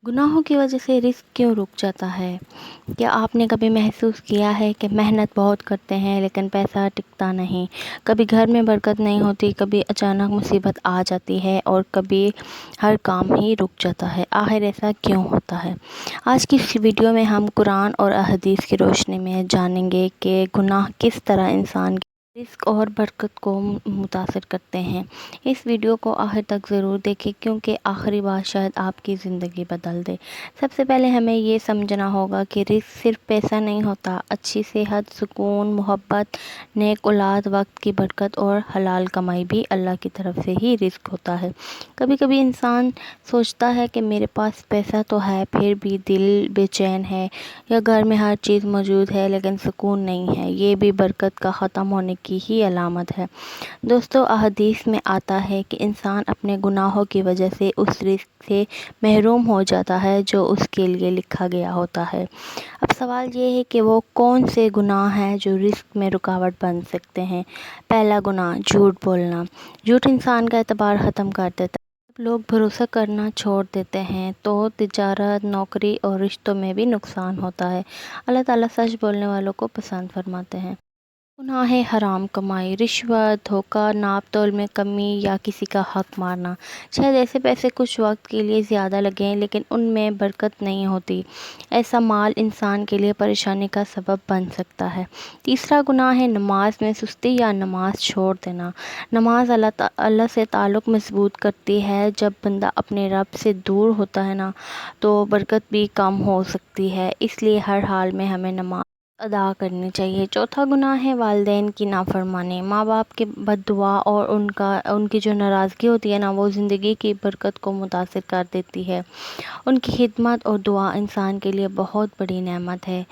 گناہوں کی وجہ سے رزق کیوں رک جاتا ہے؟ کیا آپ نے کبھی محسوس کیا ہے کہ محنت بہت کرتے ہیں لیکن پیسہ ٹکتا نہیں؟ کبھی گھر میں برکت نہیں ہوتی، کبھی اچانک مصیبت آ جاتی ہے اور کبھی ہر کام ہی رک جاتا ہے۔ آخر ایسا کیوں ہوتا ہے؟ آج کی اس ویڈیو میں ہم قرآن اور احادیث کی روشنی میں جانیں گے کہ گناہ کس طرح انسان کی رزق اور برکت کو متاثر کرتے ہیں۔ اس ویڈیو کو آخر تک ضرور دیکھیں کیونکہ آخری بات شاید آپ کی زندگی بدل دے۔ سب سے پہلے ہمیں یہ سمجھنا ہوگا کہ رزق صرف پیسہ نہیں ہوتا، اچھی صحت، سکون، محبت، نیک اولاد، وقت کی برکت اور حلال کمائی بھی اللہ کی طرف سے ہی رزق ہوتا ہے۔ کبھی کبھی انسان سوچتا ہے کہ میرے پاس پیسہ تو ہے پھر بھی دل بے چین ہے، یا گھر میں ہر چیز موجود ہے لیکن سکون نہیں ہے۔ یہ بھی برکت کا ختم ہونے کی ہی علامت ہے۔ دوستو، احادیث میں آتا ہے کہ انسان اپنے گناہوں کی وجہ سے اس رزق سے محروم ہو جاتا ہے جو اس کے لیے لکھا گیا ہوتا ہے۔ اب سوال یہ ہے کہ وہ کون سے گناہ ہیں جو رزق میں رکاوٹ بن سکتے ہیں؟ پہلا گناہ، جھوٹ بولنا۔ جھوٹ انسان کا اعتبار ختم کر دیتا ہے۔ جب لوگ بھروسہ کرنا چھوڑ دیتے ہیں تو تجارت، نوکری اور رشتوں میں بھی نقصان ہوتا ہے۔ اللہ تعالیٰ سچ بولنے والوں کو پسند فرماتے ہیں۔ گناہ ہے حرام کمائی، رشوت، دھوکہ، ناپ تول میں کمی یا کسی کا حق مارنا۔ شاید ایسے پیسے کچھ وقت کے لیے زیادہ لگیں لیکن ان میں برکت نہیں ہوتی۔ ایسا مال انسان کے لیے پریشانی کا سبب بن سکتا ہے۔ تیسرا گناہ ہے نماز میں سستی یا نماز چھوڑ دینا۔ نماز اللہ سے تعلق مضبوط کرتی ہے۔ جب بندہ اپنے رب سے دور ہوتا ہے تو برکت بھی کم ہو سکتی ہے۔ اس لیے ہر حال میں ہمیں نماز ادا کرنی چاہیے۔ چوتھا گناہ ہے والدین کی نافرمانی۔ ماں باپ کی بد دعا اور ان کی جو ناراضگی ہوتی ہے وہ زندگی کی برکت کو متاثر کر دیتی ہے۔ ان کی خدمت اور دعا انسان کے لیے بہت بڑی نعمت ہے۔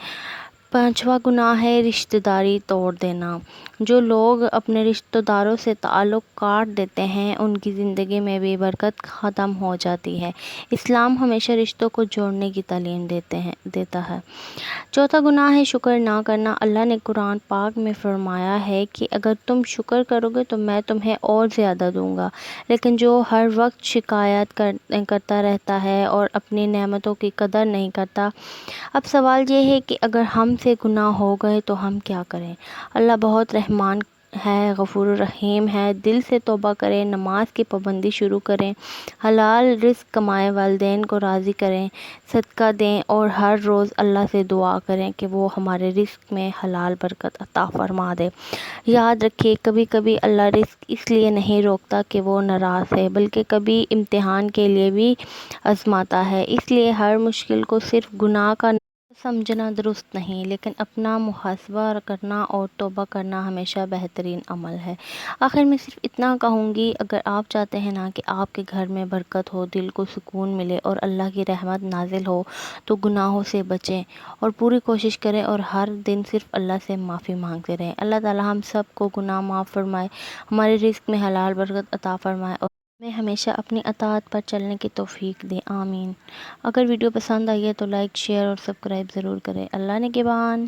پانچواں گناہ ہے رشتہ داری توڑ دینا۔ جو لوگ اپنے رشتہ داروں سے تعلق کاٹ دیتے ہیں ان کی زندگی میں بھی برکت ختم ہو جاتی ہے۔ اسلام ہمیشہ رشتوں کو جوڑنے کی تعلیم دیتا ہے۔ چوتھا گناہ ہے شکر نہ کرنا۔ اللہ نے قرآن پاک میں فرمایا ہے کہ اگر تم شکر کرو گے تو میں تمہیں اور زیادہ دوں گا، لیکن جو ہر وقت شکایت کرتا رہتا ہے اور اپنی نعمتوں کی قدر نہیں کرتا۔ اب سوال یہ ہے کہ اگر ہم سے گناہ ہو گئے تو ہم کیا کریں؟ اللہ بہت رحمان ہے، غفور الرحیم ہے۔ دل سے توبہ کریں، نماز کی پابندی شروع کریں، حلال رزق کمائیں، والدین کو راضی کریں، صدقہ دیں اور ہر روز اللہ سے دعا کریں کہ وہ ہمارے رزق میں حلال برکت عطا فرما دے۔ یاد رکھیے، کبھی کبھی اللہ رزق اس لیے نہیں روکتا کہ وہ ناراض ہے، بلکہ کبھی امتحان کے لیے بھی آزماتا ہے۔ اس لیے ہر مشکل کو صرف گناہ کا سمجھنا درست نہیں، لیکن اپنا محاسبہ کرنا اور توبہ کرنا ہمیشہ بہترین عمل ہے۔ آخر میں صرف اتنا کہوں گی، اگر آپ چاہتے ہیں کہ آپ کے گھر میں برکت ہو، دل کو سکون ملے اور اللہ کی رحمت نازل ہو تو گناہوں سے بچیں اور پوری کوشش کریں اور ہر دن صرف اللہ سے معافی مانگتے رہیں۔ اللہ تعالیٰ ہم سب کو گناہ معاف فرمائے، ہمارے رزق میں حلال برکت عطا فرمائے اور ہمیں ہمیشہ اپنی اطاعت پر چلنے کی توفیق دے، آمین۔ اگر ویڈیو پسند آئی ہے تو لائک، شیئر اور سبسکرائب ضرور کریں۔ اللہ نگہبان۔